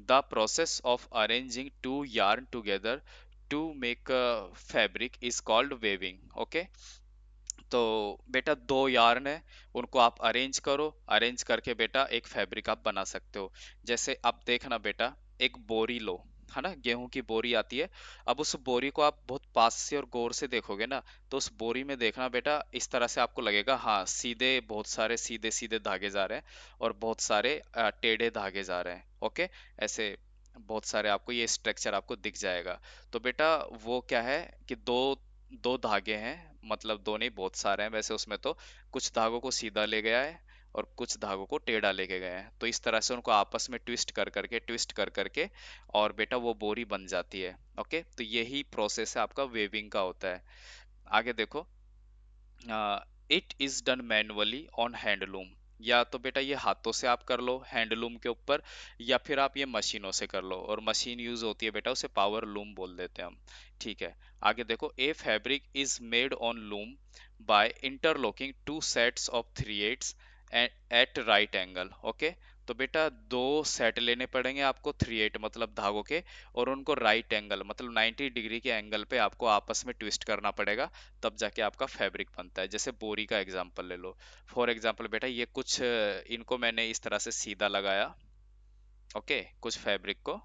Speaker 1: the process of arranging two yarn together to make fabric is called weaving. Okay, तो बेटा दो यार्न है, उनको आप अरेंज करो, अरेंज करके बेटा एक फैब्रिक आप बना सकते हो। जैसे आप देखना बेटा, एक बोरी लो, है ना, गेहूं की बोरी आती है। अब उस बोरी को आप बहुत पास से और गौर से देखोगे ना, तो उस बोरी में देखना बेटा इस तरह से आपको लगेगा, हाँ सीधे, बहुत सारे सीधे सीधे धागे जा रहे हैं, और बहुत सारे टेढ़े धागे जा रहे हैं। ओके, ऐसे बहुत सारे आपको ये स्ट्रक्चर आपको दिख जाएगा। तो बेटा वो क्या है कि दो दो धागे हैं, मतलब दो नहीं बहुत सारे हैं वैसे उसमें, तो कुछ धागों को सीधा ले गया है और कुछ धागों को टेढ़ा लेके गए हैं, तो इस तरह से उनको आपस में ट्विस्ट कर करके और बेटा वो बोरी बन जाती है। ओके, तो यही प्रोसेस है आपका वेविंग का होता है। आगे देखो, it is done manually on handloom. या तो बेटा ये हाथों से आप कर लो हैंडलूम के ऊपर, या फिर आप ये मशीनों से कर लो, और मशीन यूज होती है बेटा उसे पावर लूम बोल देते हैं हम। ठीक है, आगे देखो, a fabric is made on loom by interlocking two sets of threads at right angle. Okay, तो बेटा दो सेट लेने पड़ेंगे आपको 3/8 मतलब धागों के, और उनको राइट एंगल मतलब 90 डिग्री के एंगल पे आपको आपस में ट्विस्ट करना पड़ेगा, तब जाके आपका फैब्रिक बनता है। जैसे बोरी का एग्जांपल ले लो। फॉर एग्जांपल बेटा ये कुछ इनको मैंने इस तरह से सीधा लगाया, ओके, कुछ फैब्रिक को,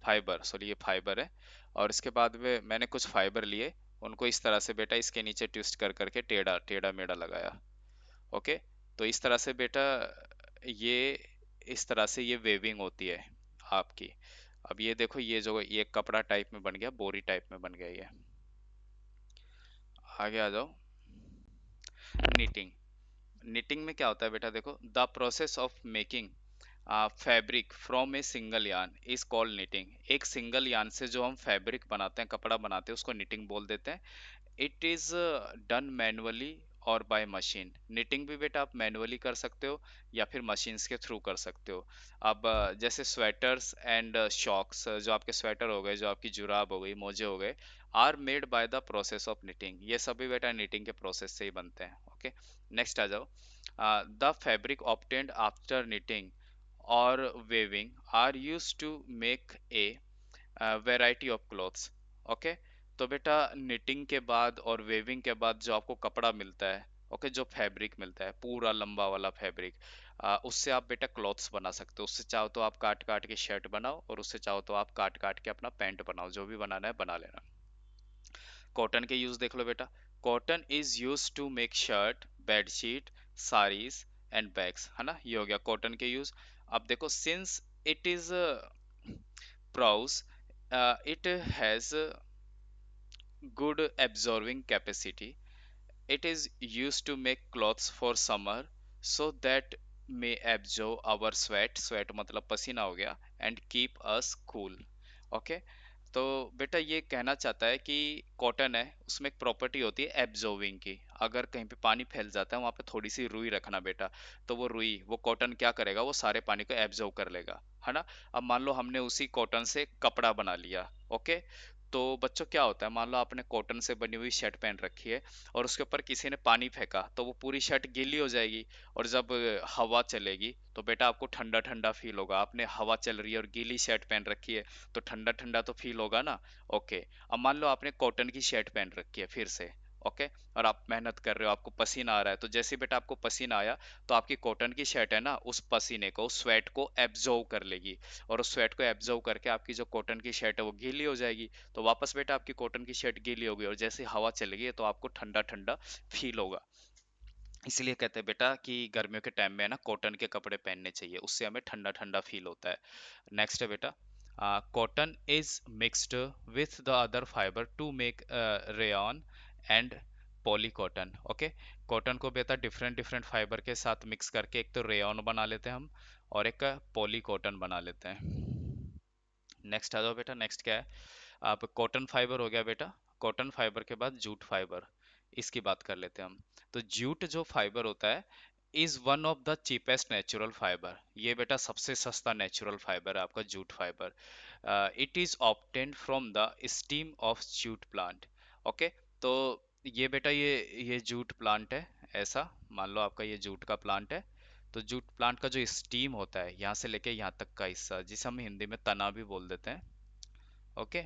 Speaker 1: फाइबर, सॉरी ये फाइबर है, और इसके बाद में मैंने कुछ फाइबर लिए, उनको इस तरह से बेटा इसके नीचे ट्विस्ट कर करके टेढ़ा टेढ़ा मेढ़ा लगाया, ओके। तो इस तरह से बेटा ये, इस तरह से ये वेविंग होती है आपकी। अब ये देखो, ये जो ये कपड़ा टाइप में बन गया, बोरी टाइप में बन गया ये। आगे आ जाओ। निटिंग। निटिंग में क्या होता है बेटा, देखो, the process of making fabric from a single yarn is called knitting. एक सिंगल यार्न से जो हम फैब्रिक बनाते हैं, कपड़ा बनाते हैं, उसको निटिंग बोल देते हैं। It is done manually or by machine. Knitting भी बेटा आप मैनुअली कर सकते हो या फिर मशीन्स के थ्रू कर सकते हो। अब जैसे स्वेटर्स एंड शॉक्स, जो आपके स्वेटर हो गए, जो आपकी जुराब हो गई, मोजे हो गए, are made by the process of knitting. ये सभी बेटा निटिंग के प्रोसेस से ही बनते हैं, ओके। नेक्स्ट आ जाओ। The fabric obtained after knitting और weaving are used to make a variety of clothes, okay. तो बेटा निटिंग के बाद और वेविंग के बाद जो आपको कपड़ा मिलता है, ओके, जो फैब्रिक मिलता है पूरा लंबा वाला फैब्रिक, उससे आप बेटा क्लॉथ्स बना सकते हो। उससे चाहो तो आप काट काट के शर्ट बनाओ, और उससे चाहो तो आप काट काट के अपना पैंट बनाओ, जो भी बनाना है बना लेना। कॉटन के यूज देख लो बेटा। Cotton is use to make shirt, bedsheet, saris and bags, है ना, ये हो गया कॉटन के यूज। अब देखो, since it is pros, it has a good absorbing capacity. It is used to make clothes for summer so that may absorb our sweat, sweat मतलब पसीना हो गया, and keep us cool, okay। तो बेटा ये कहना चाहता है कि कॉटन है, उसमें एक प्रॉपर्टी होती है एब्जॉर्बिंग की। अगर कहीं पे पानी फैल जाता है, वहां पे थोड़ी सी रुई रखना बेटा, तो वो रुई, वो कॉटन क्या करेगा, वो सारे पानी को एब्जॉर्ब कर लेगा, है ना। अब मान लो हमने उसी कॉटन से कपड़ा बना लिया, ओके। तो बच्चों क्या होता है, मान लो आपने कॉटन से बनी हुई शर्ट पहन रखी है, और उसके ऊपर किसी ने पानी फेंका, तो वो पूरी शर्ट गीली हो जाएगी। और जब हवा चलेगी तो बेटा आपको ठंडा ठंडा फील होगा। आपने हवा चल रही है और गीली शर्ट पहन रखी है, तो ठंडा ठंडा तो फील होगा ना, ओके। अब मान लो आपने कॉटन की शर्ट पहन रखी है फिर से, ओके, और आप मेहनत कर रहे हो, आपको पसीना आ रहा है, तो जैसे ही बेटा आपको पसीना आया, तो आपकी कॉटन की शर्ट है ना, उस पसीने को, उस स्वेट को एब्जॉर्ब कर लेगी, और उस स्वेट को एब्जॉर्ब करके आपकी जो कॉटन की शर्ट है वो गीली हो जाएगी। तो वापस बेटा आपकी कॉटन की शर्ट गीली होगी, और जैसे हवा चलेगी तो आपको ठंडा ठंडा फील होगा। इसलिए कहते हैं बेटा कि गर्मियों के टाइम में है ना, कॉटन के कपड़े पहनने चाहिए, उससे हमें ठंडा ठंडा फील होता है। नेक्स्ट है बेटा, cotton is mixed with the other fibre to make rayon and poly cotton, okay. Cotton को बेटा डिफरेंट डिफरेंट फाइबर के साथ मिक्स करके एक तो रेयॉन बना लेते हैं हम, और एक पॉली कॉटन बना लेते हैं। नेक्स्ट आ जाओ बेटा। नेक्स्ट क्या है, आप कॉटन फाइबर हो गया बेटा। कॉटन फाइबर के बाद जूट फाइबर, इसकी बात कर लेते हैं हम। तो जूट जो फाइबर होता है, is one of the cheapest natural fibre. ये बेटा सबसे सस्ता नेचुरल फाइबर है आपका jute fibre. It is obtained from the steam of jute plant, okay. तो ये बेटा ये जूट प्लांट है, ऐसा मान लो आपका ये जूट का प्लांट है। तो जूट प्लांट का जो स्टीम होता है, यहाँ से लेके यहाँ तक का हिस्सा, जिसे हम हिंदी में तना भी बोल देते हैं, ओके।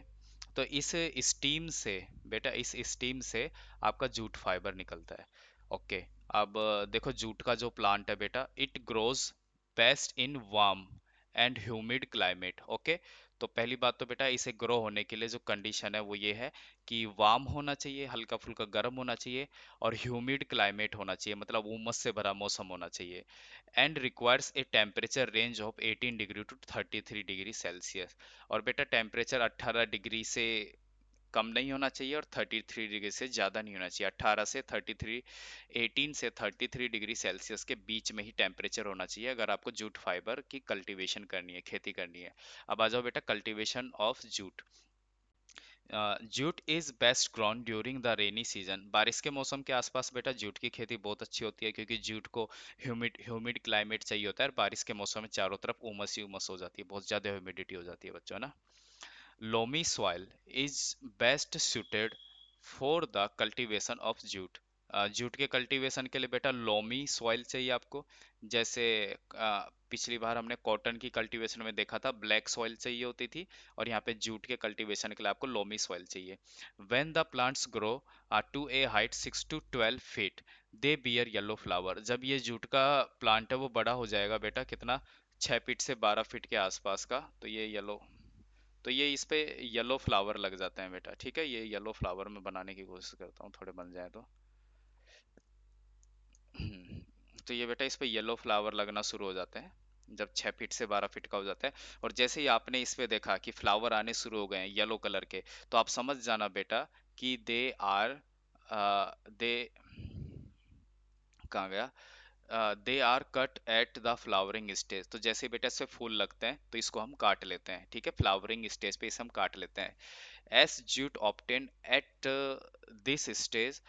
Speaker 1: तो इस स्टीम से बेटा, इस स्टीम से आपका जूट फाइबर निकलता है, ओके। अब देखो जूट का जो प्लांट है बेटा, it grows best in warm and humid climate, okay. तो पहली बात तो बेटा, इसे ग्रो होने के लिए जो कंडीशन है वो ये है कि वार्म होना चाहिए, हल्का फुल्का गर्म होना चाहिए, और ह्यूमिड क्लाइमेट होना चाहिए, मतलब उमस से भरा मौसम होना चाहिए, and requires a temperature range of 18 degree to 33 degree Celsius. और बेटा टेम्परेचर 18 डिग्री से कम नहीं होना चाहिए, और 33 डिग्री से ज़्यादा नहीं होना चाहिए। 18 से 33, 18 से 33 डिग्री सेल्सियस के बीच में ही टेम्परेचर होना चाहिए, अगर आपको जूट फाइबर की कल्टीवेशन करनी है, खेती करनी है। अब आ जाओ बेटा cultivation of jute. Jute is best grown during the rainy season. बारिश के मौसम के आसपास बेटा जूट की खेती बहुत अच्छी होती है, क्योंकि जूट को ह्यूमिड ह्यूमिड क्लाइमेट चाहिए होता है, और बारिश के मौसम में चारों तरफ उमस ही उमस हो जाती है, बहुत ज़्यादा ह्यूमिडिटी हो जाती है बच्चों ना। Loamy soil is best suited for the cultivation of jute. Jute के कल्टीवेशन के लिए बेटा लोमी सॉइल चाहिए आपको। जैसे पिछली बार हमने कॉटन की कल्टीवेशन में देखा था ब्लैक सॉइल चाहिए होती थी, और यहाँ पे जूट के कल्टीवेशन के लिए आपको लोमी सॉइल चाहिए। When the plants grow to a height 6 to 12 feet they bear yellow flower. जब ये जूट का प्लांट है वो बड़ा हो जाएगा बेटा, कितना, 6 फीट से 12 फीट के आसपास का, तो ये येलो, तो ये इस पे येलो फ्लावर लग जाते हैं बेटा। ठीक है, ये येलो फ्लावर मैं बनाने की कोशिश करता हूँ, थोड़े बन जाए तो। तो ये बेटा इस पे येलो फ्लावर लगना शुरू हो जाते हैं जब 6 फीट से 12 फीट का हो जाता है। और जैसे ही आपने इस पे देखा कि फ्लावर आने शुरू हो गए हैं येलो कलर के, तो आप समझ जाना बेटा कि दे कहाँ गया, they are cut at the flowering stage. तो जैसे ही बेटा इससे फूल लगते हैं तो इसको हम काट लेते हैं। ठीक है, फ्लावरिंग स्टेज पे इसे हम काट लेते हैं। S jute obtain at this stage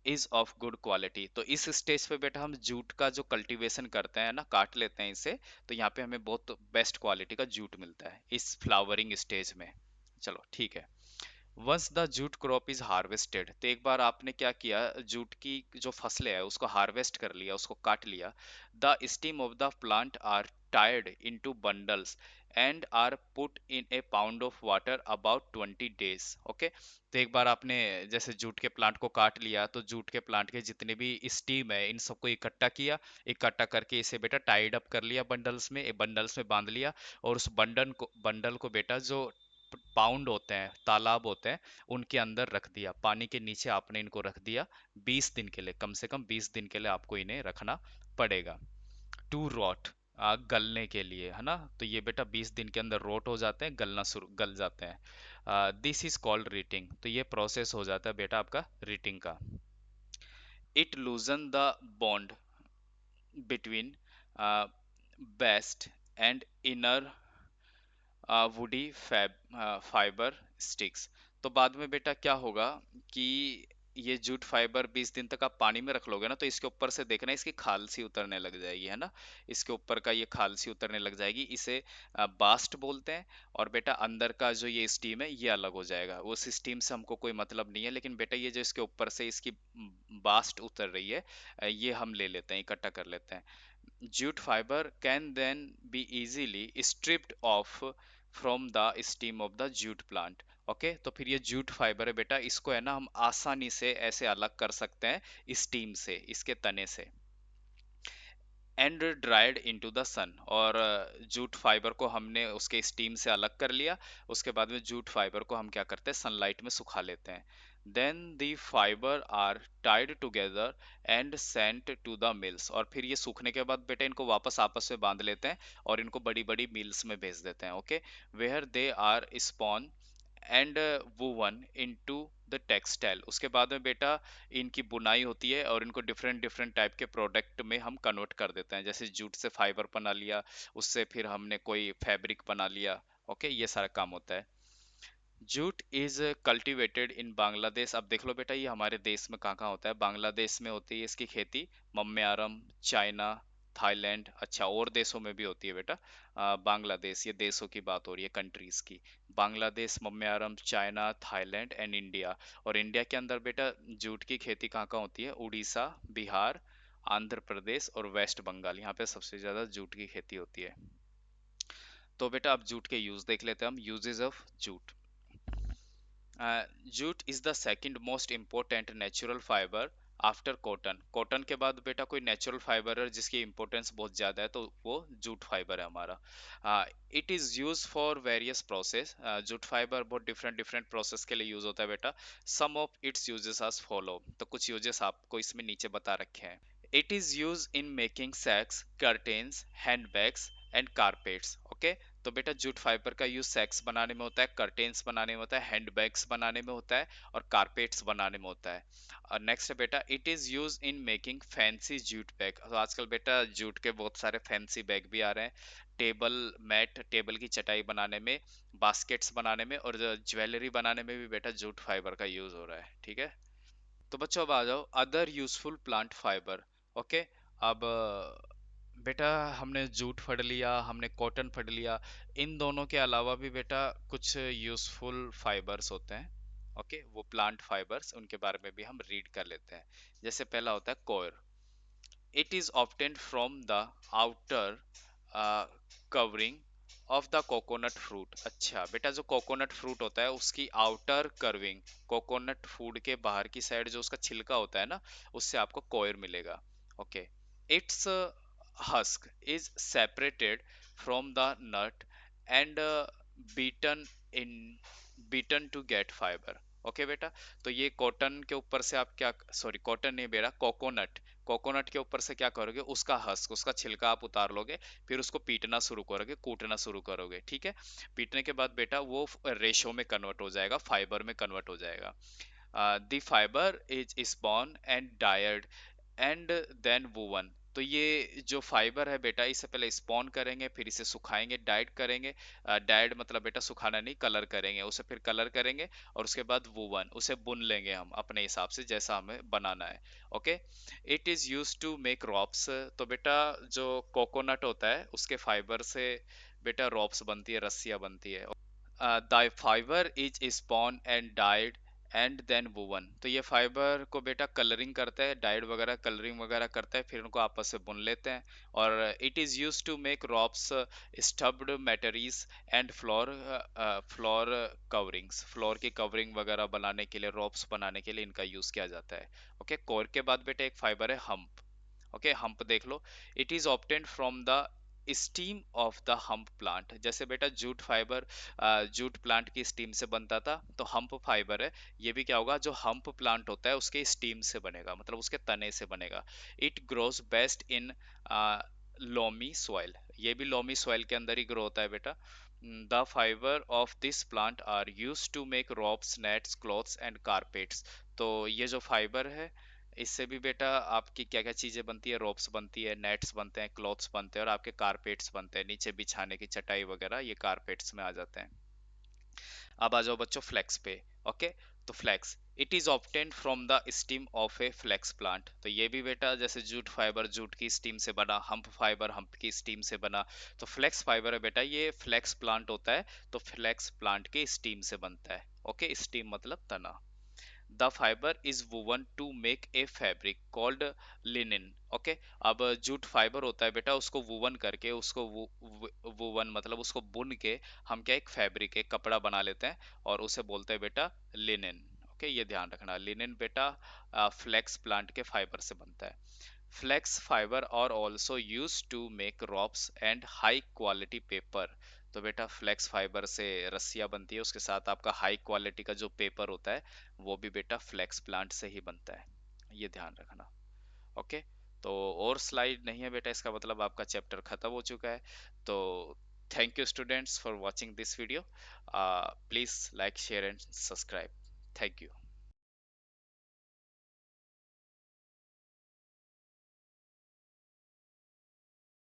Speaker 1: is of good quality. तो इस स्टेज पे बेटा हम जूट का जो कल्टीवेशन करते हैं ना, काट लेते हैं इसे, तो यहाँ पे हमें बहुत बेस्ट क्वालिटी का जूट मिलता है इस फ्लावरिंग स्टेज में। चलो ठीक है। Once the jute crop is harvested, तो एक बार आपने क्या किया, जूट की जो फसलें है उसको हार्वेस्ट कर लिया, उसको काट लिया। The steam of the plant are tied into bundles and are put in a pound of water about 20 days. Okay, तो एक बार आपने जैसे जूट के प्लांट को काट लिया, तो जूट के प्लांट के जितने भी स्टीम है इन सबको इकट्ठा किया, इकट्ठा करके इसे बेटा टाइड अप कर लिया बंडल्स में, बंडल्स में बांध लिया। और उस बंडल को बेटा जो पाउंड होते हैं, तालाब होते हैं, उनके अंदर रख दिया, पानी के नीचे आपने इनको रख दिया 20 दिन के लिए, कम से कम 20 दिन के लिए आपको इन्हें रखना पड़ेगा। टू रॉट, गलने के लिए, है ना। तो ये बेटा 20 दिन के अंदर रोट हो जाते हैं, गल जाते हैं। This is called reading. तो ये प्रोसेस हो जाता है बेटा आपका रीटिंग का। It लूजन the bond between best and inner woody fibre sticks. तो बाद में बेटा क्या होगा कि ये जूट फाइबर 20 दिन तक आप पानी में रख लोगे ना, तो इसके ऊपर से देखना इसकी खाल सी उतरने लग जाएगी, है ना। इसके ऊपर का ये खाल सी उतरने लग जाएगी, इसे बास्ट बोलते हैं। और बेटा अंदर का जो ये स्टीम है ये अलग हो जाएगा, उस स्टीम से हमको कोई मतलब नहीं है, लेकिन बेटा ये जो इसके ऊपर से इसकी बास्ट उतर रही है, ये हम ले लेते हैं, इकट्ठा कर लेते हैं। Jute fiber can then be easily stripped off from the stem of the jute plant। Okay, तो फिर ये जूट फाइबर है बेटा, इसको है ना हम आसानी से ऐसे अलग कर सकते हैं स्टीम से, इसके तने से। एंड ड्राइड इनटू द सन, और जूट फाइबर को हमने उसके स्टीम से अलग कर लिया। उसके बाद में जूट फाइबर को हम क्या करते हैं, सनलाइट में सुखा लेते हैं। Then the fibre are tied together and sent to the mills, और फिर ये सूखने के बाद बेटा इनको वापस आपस में बांध लेते हैं और इनको बड़ी बड़ी मिल्स में भेज देते हैं। Okay, where they are spun and woven into the textile. उसके बाद में बेटा इनकी बुनाई होती है और इनको डिफरेंट डिफरेंट टाइप के प्रोडक्ट में हम कन्वर्ट कर देते हैं। जैसे जूट से फाइबर बना लिया, उससे फिर हमने कोई फैब्रिक बना लिया। ओके, ये सारा काम होता है। जूट इज कल्टीवेटेड इन बांग्लादेश। अब देख लो बेटा ये हमारे देश में कहाँ कहाँ होता है। बांग्लादेश में होती है इसकी खेती, मम्यारम, चाइना, थाईलैंड, अच्छा और देशों में भी होती है बेटा। बांग्लादेश, ये देशों की बात हो रही है, कंट्रीज की। Bangladesh, Myanmar, China, Thailand and India. और इंडिया के अंदर बेटा जूट की खेती कहाँ कहाँ होती है, उड़ीसा, बिहार, आंध्र प्रदेश और वेस्ट बंगाल, यहाँ पे सबसे ज्यादा जूट की खेती होती है। तो बेटा अब जूट के यूज देख लेते हैं हम, uses of jute. Jute is the second most important natural fibre after cotton. Cotton के बाद बेटा कोई नेचुरल फाइबर है जिसकी इंपॉर्टेंस बहुत ज्यादा है, तो वो जूट फाइबर है हमारा। It is use for various process. Jute fibre बहुत डिफरेंट डिफरेंट प्रोसेस के लिए यूज होता है बेटा। Some of its uses are follow, तो कुछ यूजेस आपको इसमें नीचे बता रखे हैं। It is use in making sacks, curtains, handbags and carpets. Okay, तो बेटा जूट फाइबर का यूज सैक्स बनाने में होता है, कर्टेन्स बनाने में होता है, हैंडबैग्स बनाने में होता है और कारपेट्स बनाने में होता है। और नेक्स्ट है बेटा, it is use in making fancy jute bag. तो आजकल बेटा जूट के बहुत सारे फैंसी बैग भी आ रहे हैं, टेबल मैट, टेबल की चटाई बनाने में, बास्केट्स बनाने में और ज्वेलरी बनाने में भी बेटा जूट फाइबर का यूज हो रहा है। ठीक है, तो बच्चों अब आ जाओ other useful plant fibre. Okay, अब बेटा हमने जूट पढ़ लिया, हमने कॉटन पढ़ लिया, इन दोनों के अलावा भी बेटा कुछ यूजफुल फाइबर्स होते हैं। ओके, वो प्लांट फाइबर्स उनके बारे में भी हम रीड कर लेते हैं। जैसे पहला होता है coir. It is obtained from the outer covering of the coconut fruit. अच्छा बेटा, जो कोकोनट फ्रूट होता है उसकी आउटर कर्विंग, कोकोनट फूड के बाहर की साइड जो उसका छिलका होता है ना, उससे आपको कोयर मिलेगा। Okay, it's husk is separated from the nut and beaten in beaten to get fiber। Okay बेटा, तो ये कॉटन के ऊपर से आप क्या, सॉरी कॉटन नहीं बेटा, कोकोनट, कोकोनट के ऊपर से क्या करोगे, उसका हस्क, उसका छिलका आप उतार लोगे, फिर उसको पीटना शुरू करोगे, कूटना शुरू करोगे, ठीक है। पीटने के बाद बेटा वो रेशो में कन्वर्ट हो जाएगा, फाइबर में कन्वर्ट हो जाएगा। The fibre is spun and डायर्ड एंड देन वूवन। तो ये जो फाइबर है बेटा, इसे पहले स्पॉन करेंगे, फिर इसे सुखाएंगे, डाइड करेंगे। डाइड मतलब बेटा सुखाना नहीं, कलर करेंगे उसे, फिर कलर करेंगे, और उसके बाद वूवन, उसे बुन लेंगे हम अपने हिसाब से जैसा हमें बनाना है। Okay, it is use to make ropes. तो बेटा जो कोकोनट होता है उसके फाइबर से बेटा रॉप्स बनती है, रस्सियां बनती है। The fibre is spun and dyed and then woven. तो ये फाइबर को बेटा कलरिंग करता है, डाइड वगैरह कलरिंग वगैरह करता है, फिर उनको आपस में बुन लेते हैं। और it is use to make ropes, stuffed mattresses and floor, floor coverings. Floor की कवरिंग वगैरह बनाने के लिए, रॉप्स बनाने के लिए इनका यूज किया जाता है। ओके, कोर के बाद बेटा एक फाइबर है हम्प। ओके, हम्प देख लो। It is obtained from the steam of the hemp plant. जैसे बेटा जूट फाइबर जूट प्लांट की स्टीम से बनता था, तो हम्प फाइबर है, ये भी क्या होगा, जो हम्प प्लांट होता है उसके स्टीम से बनेगा, मतलब उसके तने से बनेगा। It grows best in loamy soil. ये भी लोमी सॉइल के अंदर ही ग्रो होता है बेटा। The fibre of this plant are use to make ropes, nets, cloths and carpets. तो ये जो फाइबर है, इससे भी बेटा आपकी क्या क्या चीजें बनती है, रोप्स बनती है, नेट्स बनते हैं, क्लॉथ्स बनते हैं, और आपके कारपेट्स बनते हैं, नीचे बिछाने की चटाई वगैरह, ये कारपेट्स में आ जाते हैं। अब आ जाओ बच्चों फ्लेक्स पे। ओके, तो flax, it is obtained from the steam of a flax plant. तो ये भी बेटा जैसे जूट फाइबर जूट की स्टीम से बना, हम्प फाइबर हम्प की स्टीम से बना, तो फ्लेक्स फाइबर है बेटा, ये फ्लेक्स प्लांट होता है, तो फ्लेक्स प्लांट के स्टीम से बनता है। ओके, स्टीम मतलब तना। The fibre is woven to make a fabric called linen. Okay, अब जूट फाइबर होता है बेटा, उसको वुवन करके, उसको वुवन मतलब उसको बुन के हम क्या एक फैब्रिक, एक कपड़ा बना लेते हैं, और उसे बोलते हैं बेटा लिनिन। ओके, ये ध्यान रखना, लिनिन बेटा फ्लेक्स प्लांट के फाइबर से बनता है। Flax fibre are also use to make ropes and high quality paper. तो बेटा फ्लेक्स फाइबर से रस्सियां बनती है, उसके साथ आपका हाई क्वालिटी का जो पेपर होता है वो भी बेटा फ्लेक्स प्लांट से ही बनता है, ये ध्यान रखना। ओके, तो और स्लाइड नहीं है बेटा, इसका मतलब आपका चैप्टर खत्म हो चुका है। तो thank you students for watching this video. Please like share and subscribe. Thank you.